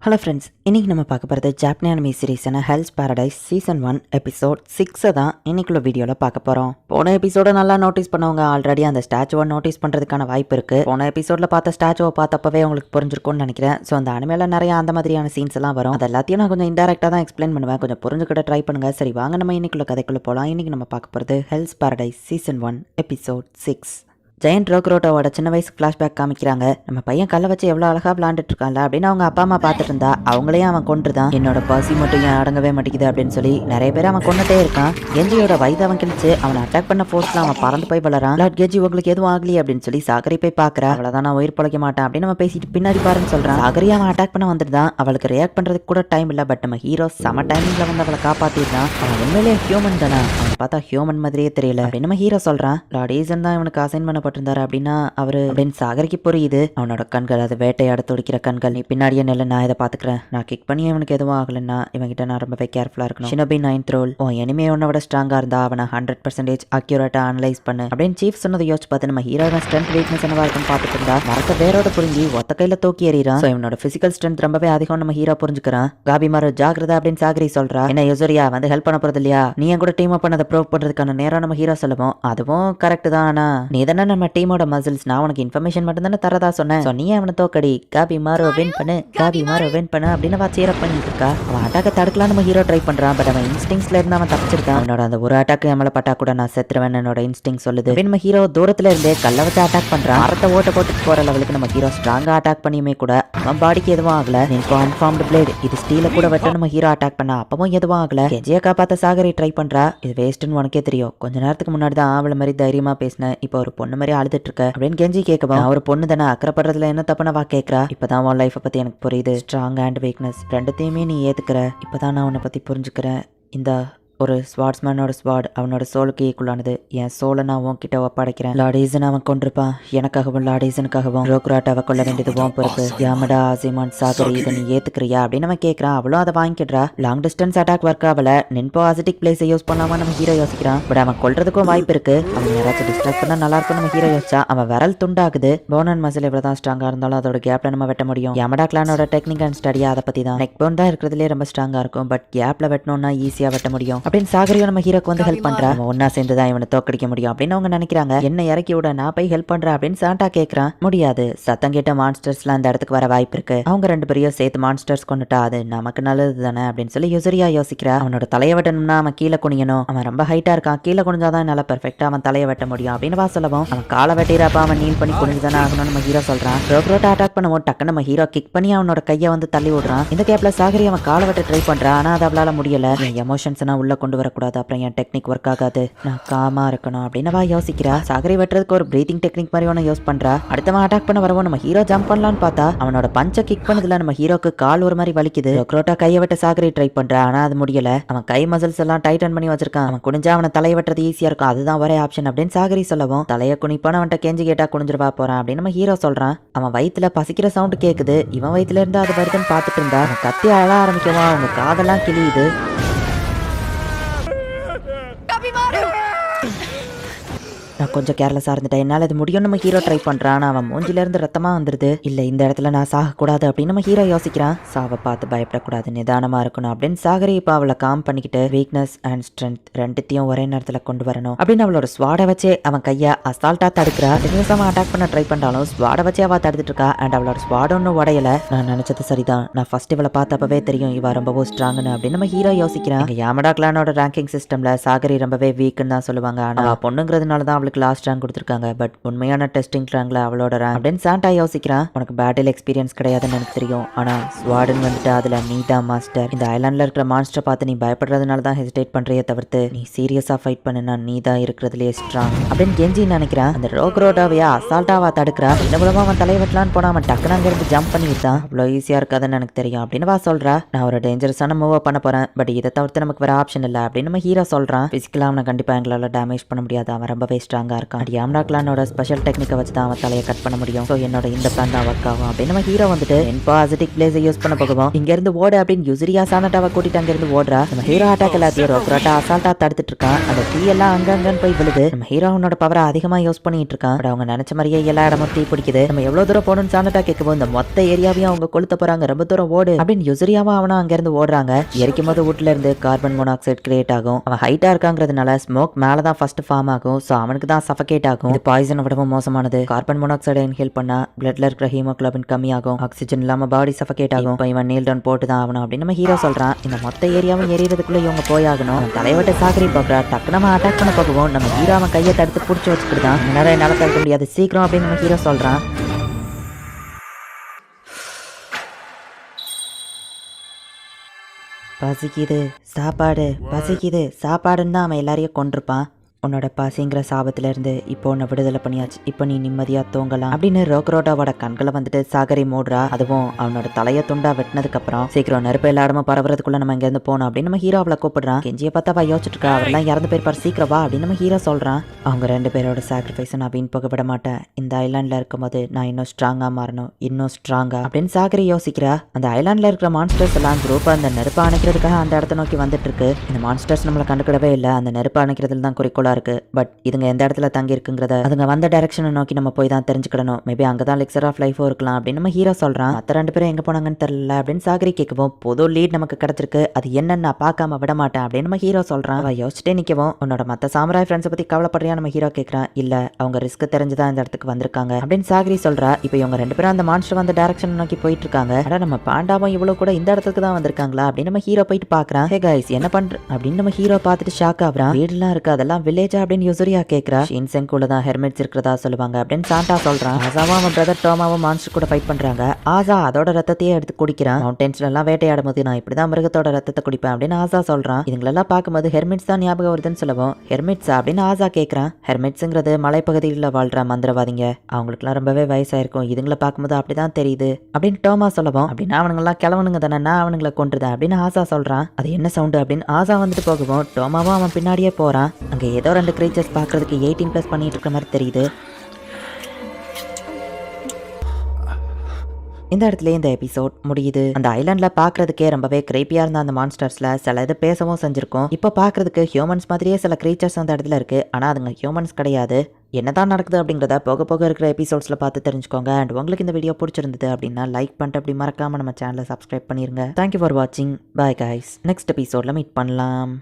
Hello friends, இன்றைக்கி நம்ம பார்க்க போகிறது ஜாப்பனீஸ் அனிமி சீரீஸான ஹெல்ஸ் பாரடைஸ் சீசன் 1 எபிசோட் 6 தான் இன்னைக்குள்ள வீடியோவில் பார்க்க போகிறோம். போன எபிசோட நல்லா நோட்டீஸ் பண்ணவங்க ஆல்ரெடி அந்த ஸ்டாச்சுவை நோட்டீஸ் பண்ணுறதுக்கான வாய்ப்பு இருக்குது. போன எபிசோடில் பார்த்த ஸ்டாச்சுவை பார்த்தப்பவே உங்களுக்கு புரிஞ்சிருக்கும்னு நினைக்கிறேன். ஸோ அந்த அனிமேல நிறைய அந்த மாதிரியான சீன்ஸ் எல்லாம் வரும். அது எல்லாத்தையும் நான் கொஞ்சம் இன்டெரக்டாக தான் எக்ஸ்பிளைன் பண்ணுவேன். கொஞ்சம் புரிஞ்சுக்கிட்ட ட்ரை பண்ணுங்கள். சரி வாங்க நம்ம இன்னைக்குள்ள கதைக்குள்ளே போகலாம். இன்றைக்கி நம்ம பார்க்க போகிறது Hell's Paradise season 1 episode 6. Giant ரோக்ரோட்டோவோட சின்ன வயசு ஃப்ளாஷ்பேக் காமிக்கிறாங்க. நம்ம பையன் கல்லை வச்சு எவ்வளோ அழகாக விளாண்டுட்டு இருக்கான்ல அப்படின்னு அவங்க அப்பா அம்மா பார்த்துட்டு இருந்தா அவங்களையும் அவன் கொண்டுதான். என்னோட பசி மட்டும் ஏன் அடங்கவே மாட்டேங்குது அப்படின்னு சொல்லி நிறைய பேர் அவன் கொண்டுட்டே இருக்கான். கெஞ்சியோட வயது அவன் கிழிச்சு அவனை அட்டாக் பண்ண ஃபோர்ஸ்ல அவன் பறந்து போய் வளரான். லாட் கெஞ்சி உங்களுக்கு எதுவும் ஆகலி அப்படின்னு சொல்லி சாகரி போய் பார்க்கறா. அவ்வளோதான், நான் உயிர் பழைக்க மாட்டேன் அப்படின்னு நம்ம பேசிட்டு பின்னாடி பாருன்னு சொல்றான். சாகரி அவன் அட்டாக் பண்ண வந்துட்டுதான். அவளுக்கு ரியாக்ட் பண்றதுக்கு கூட டைம் இல்லை. பட் நம்ம ஹீரோ சம டைமிங்ல வந்து அவளை காப்பாத்திடுறான். அவன் உண்மையிலே ஹியூமன் தானே, அவன் பார்த்தா ஹியூமன் மாதிரியே தெரியல அப்படின்னு நம்ம ஹீரோ சொல்றான். லார்ட் ஈசன் தான் இவனுக்கு அசைன் பண்ணப்பட்டிருந்தாரு அப்படின்னா அவரு அப்படின்னு சாகரிக்கு புரியுது. அவனோட கண்கள் அது வேட்டையாட துடிக்கிற கண்கள். நீ பின்னாடியே நெல்ல, நான் இதை பாத்துக்கிறேன். நான் கிக் பண்ணி அவனுக்கு எதுவும் ஆகலன்னா இவங்கிட்ட நான் ரொம்பவே கேர்ஃபுல்லா இருக்கணும். ஷினோபி 9th ரோல், உன் எனிமே உன்னோட ஸ்ட்ராங்கா இருந்தா அவனை 100% அக்யூரேட்டா அனலைஸ் பண்ணு அப்படின்னு சீஃப் சொன்னதை யோசிச்சு பார்த்து நம்ம ஹீரோட ஸ்ட்ரென்த் வீக்னஸ் என்னவா இருக்கும் பார்த்துட்டு இருந்தா மரத்தை வேரோட புரிஞ்சு ஒத்த கையில தூக்கி எறிறான். இவனோட பிசிக்கல் ஸ்ட்ரென்த் ரொம்பவே அதிகம் நம்ம ஹீரோ புரிஞ்சுக்கிறான். காபி மாறு ஜாகிரதா அப்படின்னு சாகரி சொல்றா. என்ன யூசரியா வந்து ஹெல்ப் பண்ண போறது இல்லையா, நீ என் கூட டீம் அப் பண்ணதை ப்ரூவ் பண்றதுக்கான நேரம் நம்ம ஹீரோ சொல்லுவோம். அதுவும் கரெக்ட் தான். ஆனா நீ தானே நம்ம டீமோட மசில்ஸ், நான் உனக்கு இன்ஃபர்மேஷன் மட்டும் தானே தரதா சொன்னேன். நீ அவனை தோக்கடி, காபி மாரோ வின் பண்ணு, காபி மாரோ வின் பண்ணு அப்படின்னு அவன் சேர் அப் பண்ணிட்டு இருக்கா. அவன் அட்டாக்க தடுக்கலாம் நம்ம ஹீரோ ட்ரை பண்றான். பட் அவன் இன்ஸ்டிங்ஸ்ல இருந்து அவன் தப்பிச்சிருக்கான். அவனோட அந்த ஒரு அட்டாக் நம்மள பட்டா கூட நான் செத்துருவேன் என்னோட இன்ஸ்டிங் சொல்லுது. நம்ம ஹீரோ தூரத்துல இருந்தே கல்ல வச்சு அட்டாக் பண்றான். மரத்தை ஓட்ட போட்டு போற லெவலுக்கு நம்ம ஹீரோ ஸ்ட்ராங்கா அட்டாக் பண்ணியுமே கூட அவன் பாடிக்கு எதுவும் ஆகல. இப்போ அன்ஃபார்ம்டு பிளேட், இது ஸ்டீல கூட வெட்ட நம்ம ஹீரோ அட்டாக் பண்ணா அப்பவும் எதுவும் ஆகல. கெஜியை காப்பாத்த சாகரி ட்ரை பண்றா. இது வேஸ்ட்னு உனக்கே தெரியும். கொஞ்ச நேரத்துக்கு முன்னாடி தான் அவள மாதிரி தைரியமா பேசினேன், இப்போ ஒரு பொண்ணு மாதிரி அழுதுட்டு இருக்க அப்படின்னு கெஞ்சி கேட்கவும் ஒரு பொண்ணு தானே, அக்கறைப்படுறதுல என்ன தப்புனவா கேட்கறா. இப்பதான் உன் லைஃபை பத்தி எனக்கு புரியுது. ஸ்ட்ராங் அண்ட் வீக்னஸ் ரெண்டுத்தையுமே நீ ஏத்துக்கிற. இப்பதான் நான் உன்னை பத்தி புரிஞ்சுக்கிறேன். இந்த ஒரு ஸ்வாட்ஸ்மேனோட ஸ்வாட் அவனோட சோலுக்கு ஈக்குவலானது. என் சோலை நான் உன்கிட்ட ஒப்படைக்கிறேன். லார்டீசன் அவன் கொண்டிருப்பான். எனக்காகவும் லார்டீசனுக்காகவும் ரோக்ராட்டாவை கொள்ள வேண்டியது உன் பொறுப்பு. யாமடா ஆசிமான் சாகரி, இதை நீ ஏத்துக்கிறியா அப்படின்னு அவன் கேட்கறான். அவளும் அதை வாங்கிடுறா. லாங் டிஸ்டன்ஸ் அட்டாக் ஒர்க் ஆகல. நின்போ அசிட்டிக் பிளேஸை யூஸ் பண்ணாம நம்ம ஹீரோ யோசிக்கிறான். பட் அவன் கொல்றதுக்கும் வாய்ப்பு இருக்கு. அவன் யாராச்சும் டிஸ்ட்ராக்ட் பண்ணா நல்லா இருக்கும் நம்ம ஹீரோ யோசிச்சா. அவன் விரல் துண்டாகுது. போன் அண்ட் மசில் எவ்வளவுதான் ஸ்ட்ராங்கா இருந்தாலும் அதோட கேப்ல நம்ம வெட்ட முடியும். யாமடா கிளானோட டெக்னிக் அண்ட் ஸ்டடியா அதை பத்தி தான். நெக் போன் தான் இருக்கிறதுலே ரொம்ப ஸ்ட்ராங்கா இருக்கும். பட் கேப்ல வெட்டணும்னா ஈஸியா வெட்ட முடியும் அப்படின்னு சாகரியும் நம்ம ஹீரோக்கு வந்து ஹெல்ப் பண்றா. ஒன்னா சேர்ந்துதான் இவனை தோக்கடிக்க முடியும் அப்படின்னு அவங்க நினைக்கிறாங்க. என்ன இறக்கி விட, நான் போய் ஹெல்ப் பண்றேன் அப்படின்னு சாண்டா கேட்கறான். முடியாது, சத்தம் கேட்ட மான்ஸ்டர்ஸ்லாம் அந்த இடத்துக்கு வர வாய்ப்பு இருக்கு. அவங்க ரெண்டு பேரையும் சேர்த்து மான்ஸ்டர்ஸ் கொண்டுட்டா அது நமக்கு நல்லது தானே அப்படின்னு சொல்லி யூசரியா யோசிக்கிறா. அவனோட தலையை வெட்டணும்னா அவன் கீழே குனியணும். அவன் ரொம்ப ஹைட்டா இருக்கான். கீழே குனிஞ்சாதான் நல்லா பெர்ஃபெக்டா அவன் தலையை வெட்ட முடியும் அப்படின்னு வா சொல்லவும் அவன் காலை வெட்டிறப்ப அவன் நீல் பண்ணி குனிஞ்சுதானே ஆகணும்னு நம்ம ஹீரோ சொல்றான். ரோக்ரோட்டா அட்டாக் பண்ணுவோம். டக்கு நம்ம ஹீரோ கிக் பண்ணி அவனோட கையை வந்து தள்ளி விடுறான். இந்த கேப்ல சாகரி அவன் காலை வெட்ட ட்ரை பண்றான். ஆனா அது அவளால முடியல. எமோஷன்ஸ் உள்ள கொண்டு வரக்கூடாது, அப்புறம் என் டெக்னிக் ஒர்க் ஆகாது, நான் காமா இருக்கணும் அப்படின்னு அவ யோசிக்கிறா. சாகரி வெட்டுறதுக்கு ஒரு பிரீத்திங் டெக்னிக் மாதிரி ஒன்று யூஸ் பண்றா. அடுத்தவன் அட்டாக் பண்ண வரவும் நம்ம ஹீரோ ஜம்ப் பண்ணலான்னு பார்த்தா அவனோட பஞ்ச கிக் பண்ணதுல நம்ம ஹீரோக்கு கால் ஒரு மாதிரி வலிக்குது. ரோக்ரோட்டா கையை வெட்ட சாகரி ட்ரை பண்றா. ஆனா அது முடியல. அவன் கை மசில்ஸ் எல்லாம் டைட்டன் பண்ணி வச்சிருக்கான். அவன் குனிஞ்சா அவனை தலையை வெட்டுறது ஈஸியா இருக்கும், அதுதான் ஒரே ஆப்ஷன் அப்படின்னு சாகரி சொல்லவும் தலையை குனிப்பான அவன்கிட்ட கெஞ்சி கேட்டா குனிஞ்சிருவா போறான் அப்படின்னு நம்ம ஹீரோ சொல்றான். அவன் வயிற்றுல பசிக்கிற சவுண்ட் கேக்குது. இவன் வயிற்றுல இருந்து அது வருதுன்னு பார்த்துட்டு இருந்தா அவன் கத்தி அழ ஆரம்பிக்கவும் அவங்க காதெல்லாம் கிளியுது. நான் கொஞ்சம் கேர்லெஸ்ஸாக இருந்துட்டேன், என்னால் இது முடியும் நம்ம ஹீரோ ட்ரை பண்ணுறான். அவன் மூஞ்சிலேருந்து ரத்தமாக வந்துடுது. இல்லை, இந்த இடத்துல நான் சாகக்கூடாது அப்படின்னு நம்ம ஹீரோ யோசிக்கிறான். சாவை பார்த்து பயப்படக்கூடாது, நிதானமாக இருக்கணும் அப்படின்னு சாகரி இப்போ அவளை காம் பண்ணிக்கிட்டு வீக்னஸ் அண்ட் ஸ்ட்ரென்த் ரெண்டுத்தையும் ஒரே நேரத்தில் கொண்டு வரணும் அப்படின்னு அவளோட ஸ்வாடை வச்சே அவன் கையை அசால்ட்டாக தடுக்கிறா. அவன் அட்டாக் பண்ண ட்ரை பண்ணாலும் ஸ்வாடை வச்சே அவள் தடுத்துட்டு இருக்கா. அண்ட் அவளோட ஸ்வாட் ஒன்றும் உடையல. நான் நினச்சது சரிதான், நான் ஃபர்ஸ்ட் இவளை பார்த்தப்பவே தெரியும் இவ ரொம்பவும் ஸ்ட்ராங்னு அப்படின்னு நம்ம ஹீரோ யோசிக்கிறான். யாமடா கிளானோட ரேங்கிங் சிஸ்டம்ல சாகரி ரொம்பவே வீக்குன்னு தான் சொல்லுவாங்க. ஆனால் பொண்ணுங்கிறதுனால தான் அவளுக்கு லாஸ்ட் ரேங்க் கொடுத்துருக்காங்க. பட் உண்மையான டெஸ்டிங் ரேங்க்ல அவளோட ரேங்க் அப்படின்னு சாண்டா யோசிக்கிறான். உனக்கு பேட்டில் எக்ஸ்பீரியன்ஸ் கிடையாதுன்னு எனக்கு தெரியும், ஆனா ஸ்வாடன் வந்துட்டு அதுல நீ தான் மாஸ்டர். இந்த ஐலாண்ட்ல இருக்கிற மான்ஸ்டர் பார்த்து நீ பயப்படுறதுனால தான் ஹெசிடேட் பண்றியே தவிர்த்து நீ சீரியஸா ஃபைட் பண்ணுனா நீ தான் இருக்கிறதுலேயே ஸ்ட்ராங் அப்படின்னு கெஞ்சி நினைக்கிறான். அந்த ரோக்ரோட்டாவையா அசால்ட்டாவா தடுக்கிறா. இந்த மூலமா அவன் தலையை வெட்டலான்னு போனா அவன் டக்குனு அங்க இருந்து ஜம்ப் பண்ணிட்டான். அவ்வளோ ஈஸியா இருக்காதுன்னு எனக்கு தெரியும் அப்படின்னு வா சொல்றா. நான் ஒரு டேஞ்சரஸான மூவ் பண்ண போறேன், பட் இதை தவிர்த்து நமக்கு வேற ஆப்ஷன் இல்லை அப்படின்னு நம்ம ஹீரோ சொல்றான். பிசிக்கலா அவனை கண்டிப்பா எங்களால டேமேஜ் பண்ண முடியாது, அவன் ரொம்பவே ஸ்ட்ராங் ஸ்ட்ராங்கா இருக்கான். யாம்னா கிளானோட ஸ்பெஷல் டெக்னிக்கை வச்சு தான் அவன் தலையை கட் பண்ண முடியும். ஸோ என்னோட இந்த பிளான் தான் ஒர்க் ஆகும் அப்படின்னு நம்ம ஹீரோ வந்துட்டு பாசிட்டிவ் பிளேஸை யூஸ் பண்ண போகுவோம். இங்க இருந்து ஓடு அப்படின்னு யுசிரியா சானட்டாவை கூட்டிட்டு அங்க இருந்து ஓடுறா. நம்ம ஹீரோ அட்டாக் எல்லாத்தையும் ரோக்ராட்டா அசால்ட்டா தடுத்துட்டு இருக்கான். அந்த தீ எல்லாம் அங்கங்கன்னு போய் விழுது. நம்ம ஹீரோனோட பவரை அதிகமா யூஸ் பண்ணிட்டு இருக்கான். அவங்க நினைச்ச மாதிரியே எல்லா இடமும் தீ பிடிக்குது. நம்ம எவ்வளவு தூரம் போகணும்னு சானட்டா கேட்கவும் இந்த மொத்த ஏரியாவையும் அவங்க கொளுத்த போறாங்க. ரொம்ப தூரம் ஓடு அப்படின்னு யுசிரியாவும் அவனும் அங்க இருந்து ஓடுறாங்க. எரிக்கும் போது வீட்டுல இருந்து கார்பன் மோனாக்சைடு கிரியேட் ஆகும். அவன் ஹைட்டா இருக்காங்கிறதுனால ஸ்மோக் மேலதான் ஃபர்ஸ்ட் ஃபார்ம் ஆகும். சோ அவனுக்கு தான் சஃபகேட் ஆகும். இது பாய்சனை விடவும் மோசமானது. கார்பன் மோனாக்சைடை இன்ஹேல் பண்ணா பிளட்ல இருக்கிற ஹீமோகுளோபின் கம்மியாகும். ஆக்சிஜன் இல்லாம பாடி சஃபகேட் ஆகும். இப்போ இவன் நீல் டவுன் போட்டு தான் ஆகணும் அப்படின்னு நம்ம ஹீரோ சொல்றான். இந்த மொத்த ஏரியாவும் எரியறதுக்குள்ள இவங்க போயாகணும். தலைவட்ட சாகரி பாக்குறா. டக்கு நம்ம அட்டாக் பண்ண போகவும் நம்ம ஹீரோ அவன் கையை தடுத்து பிடிச்சி வச்சுக்கிட்டான். நேரம் என்னால தடுக்க முடியாது, சீக்கிரம் அப்படின்னு நம்ம ஹீரோ சொல்றான். பசிக்குது சாப்பாடுன்னு தான் அவன் எல்லாரையும் கொண்டிருப்பான். உன்னோட பசிங்கிற சாபத்துல இருந்து இப்போ உன்னை விடுதலை பண்ணியாச்சு. இப்போ நீ நிம்மதியா தூங்கலாம் அப்படின்னு ரோக்ரோட்டாவோட கண்களை வந்துட்டு சாகரி மூடுறா. அதுவும் அவனோட தலையை துண்டா வெட்டினதுக்கு அப்புறம் சீக்கிரம் நெருப்பு எல்லா இடமும் பரவுறதுக்குள்ள நம்ம இங்க இருந்து போனோம் அப்படின்னு நம்ம ஹீரோ அவளை கூப்பிடுறான். கெஞ்சியை பார்த்தா அவ யோசிச்சுட்டு இருக்கா. அவரெல்லாம் இறந்து போயிருப்பார், சீக்கிரம் வா அப்படின்னு நம்ம ஹீரோ சொல்றான். அவங்க 2 பேரோட சாக்ரிஃபைஸை நான் வீண் போக விட மாட்டேன். இந்த ஐலாண்ட்ல இருக்கும்போது நான் இன்னும் ஸ்ட்ராங்கா மாறணும், இன்னும் ஸ்ட்ராங்கா அப்படின்னு சாகரி யோசிக்கிறா. அந்த ஐலாண்ட்ல இருக்கிற மான்ஸ்டர்ஸ் எல்லாம் குரூப்பா அந்த நெருப்பை அணைக்கிறதுக்காக அந்த இடத்த நோக்கி வந்துட்டு இருக்கு. இந்த மான்ஸ்டர்ஸ் நம்மளை கண்டுக்கிடவே இல்லை. அந்த நெருப்பு அணைக்கிறதுல தான் குறிக்கோளா இருக்கு. பட் இதுங்க எந்த இடத்துல தங்கி இருக்குங்கிறத அதுங்க வந்த டைரக்ஷனை நோக்கி நம்ம போய் தான் தெரிஞ்சுக்கணும். மேபி அங்கதான் லெக்சர் ஆஃப் லைஃபோ இருக்கலாம் அப்படின்னு நம்ம ஹீரோ சொல்றான். மற்ற 2 பேரும் எங்க போனாங்கன்னு தெரியல அப்படின்னு சாகரி கேட்கவும் புது லீட் நமக்கு கிடைச்சிருக்கு, அது என்னன்னு நான் பார்க்காம விட மாட்டேன் அப்படின்னு நம்ம ஹீரோ சொல்றான். அவ யோசிச்சுட்டே நிக்கவும் உன்னோட மற்ற சாமுராய் ஃப்ரெண்ட்ஸை பத்தி கவலைப்படுறியா நம்ம ஹீரோ கேட்கறான். இல்ல அவங்க ரிஸ்க் தெரிஞ்சுதான் இந்த இடத்துக்கு வந்திருக்காங்க அப்படின்னு சாகரி சொல்றா. இப்போ இவங்க 2 பேரும் அந்த மான்ஸ்டர் வந்த டைரக்ஷன் நோக்கி போயிட்டு இருக்காங்க. ஆனா நம்ம பாண்டாவும் இவ்வளவு கூட இந்த இடத்துக்கு தான் வந்திருக்காங்களா அப்படின்னு நம்ம ஹீரோ போயிட்டு பாக்குறான். ஹே கைஸ் என்ன பண்ற அப்படின்னு நம்ம ஹீரோ பார்த்துட்டு ஷாக் ஆகுறான். வீடுலாம் இருக்கு, அதெல்லாம் வில்லேஜா அப்படின்னு யூசரியா கேக்குறா. ஷின்செங்குல தான் ஹெர்மிட்ஸ் இருக்கிறதா சொல்லுவாங்க அப்படின்னு சாண்டா சொல்றான். ஆசாவும் அவன் பிரதர் டோமாவும் மான்ஸ்டர் கூட ஃபைட் பண்றாங்க. ஆசா அதோட ரத்தத்தையே எடுத்து குடிக்கிறான். மவுண்டன்ஸ்ல எல்லாம் வேட்டையாடும் போது நான் இப்படிதான் மிருகத்தோட ரத்தத்தை குடிப்பேன் அப்படின்னு ஆசா சொல்றான். இதுங்களெல்லாம் பார்க்கும்போது ஹெர்மிட்ஸ் தான் ஞாபகம் வருதுன்னு சொல்லுவோம். ஹெர்மிட்ஸா அப்படின்னு ஆசா கேட்கறான். ஹெர்மிட்ஸ்ங்கிறது மலைப்பகுதியில் வாழ்ற மந்திரவாதிங்க. அவங்களுக்குலாம் ரொம்பவே வயசாயிருக்கும். இதுங்களை பார்க்கும்போது அப்படிதான் தெரியுது அப்படின்னு டோமா சொல்லுவோம். அப்படின்னா அவனுங்கெல்லாம் கிளவனுங்க தானே, நான் அவனுங்களை கொண்டுதேன் அப்படின்னு ஆசா சொல்றான். அது என்ன சவுண்டு அப்படின்னு ஆசா வந்துட்டு போகவும் டோமாவும் அவன் பின்னாடியே போறான். அங்க ஏதோ 2 கிரீச்சர்ஸ் பார்க்கறதுக்கு 18+ பண்ணிட்டு இருக்க மாதிரி தெரியுது. இந்த இடத்துல இந்த எபிசோட் முடியுது. அந்த ஐலாண்ட்ல பாக்குறதுக்கே ரொம்பவே கிரேப்பியா இருந்த அந்த மான்ஸ்டர்ஸ்ல சில இது பேசவும் செஞ்சிருக்கும். இப்ப பாக்குறதுக்கு ஹியூமன்ஸ் மாதிரியே சில கிரீச்சர்ஸ் அந்த இடத்துல இருக்கு. ஆனா அதுங்க ஹியூமன்ஸ் கிடையாது. என்னதான் நடக்குது அப்படிங்கிறத போக போக இருக்கிற எபிசோட்ஸ்ல பார்த்து தெரிஞ்சுக்கோங்க. அண்ட் உங்களுக்கு இந்த வீடியோ பிடிச்சிருந்தது அப்படின்னா லைக் பண்ணிட்டு அப்படி மறக்காம நம்ம சேனலை சப்ஸ்கிரைப் பண்ணிருங்க. தேங்க்யூ ஃபார் வாட்சிங். Bye guys. நெக்ஸ்ட் எபிசோட்ல மீட் பண்ணலாம்.